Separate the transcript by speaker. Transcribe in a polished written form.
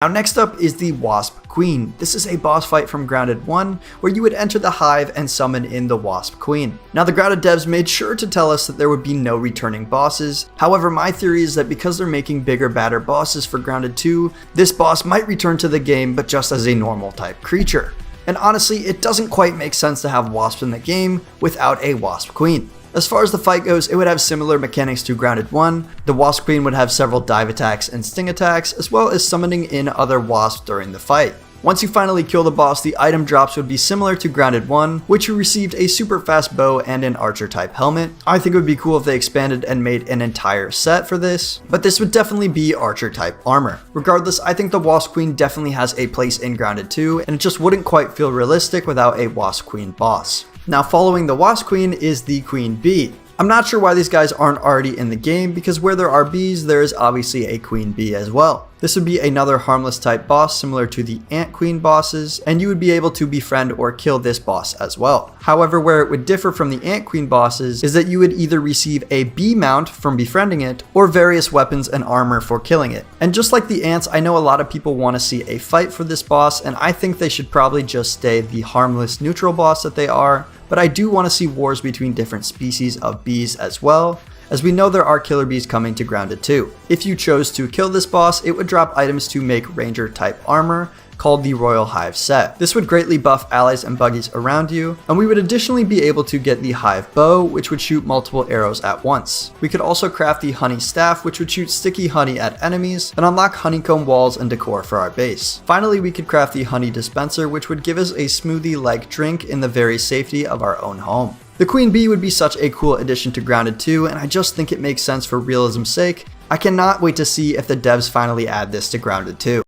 Speaker 1: Now next up is the Wasp Queen. This is a boss fight from Grounded 1 where you would enter the Hive and summon in the Wasp Queen. Now the Grounded devs made sure to tell us that there would be no returning bosses. However, my theory is that because they're making bigger, badder bosses for Grounded 2, this boss might return to the game but just as a normal type creature. And honestly, it doesn't quite make sense to have wasps in the game without a Wasp Queen. As far as the fight goes, it would have similar mechanics to Grounded 1. The Wasp Queen would have several dive attacks and sting attacks, as well as summoning in other wasps during the fight. Once you finally kill the boss, the item drops would be similar to Grounded 1, which you received a super fast bow and an archer type helmet. I think it would be cool if they expanded and made an entire set for this, but this would definitely be archer type armor. Regardless, I think the Wasp Queen definitely has a place in Grounded 2, and it just wouldn't quite feel realistic without a Wasp Queen boss. Now following the Wasp Queen is the Queen Bee. I'm not sure why these guys aren't already in the game, because where there are bees, there is obviously a Queen Bee as well. This would be another harmless type boss similar to the Ant Queen bosses, and you would be able to befriend or kill this boss as well. However, where it would differ from the Ant Queen bosses is that you would either receive a bee mount from befriending it, or various weapons and armor for killing it. And just like the ants, I know a lot of people want to see a fight for this boss, and I think they should probably just stay the harmless neutral boss that they are. But I do want to see wars between different species of bees as well, as we know there are killer bees coming to Grounded 2. If you chose to kill this boss, it would drop items to make ranger type armor called the Royal Hive Set. This would greatly buff allies and buggies around you, and we would additionally be able to get the Hive Bow, which would shoot multiple arrows at once. We could also craft the Honey Staff, which would shoot sticky honey at enemies, and unlock honeycomb walls and decor for our base. Finally, we could craft the Honey Dispenser, which would give us a smoothie-like drink in the very safety of our own home. The Queen Bee would be such a cool addition to Grounded 2, and I just think it makes sense for realism's sake. I cannot wait to see if the devs finally add this to Grounded 2.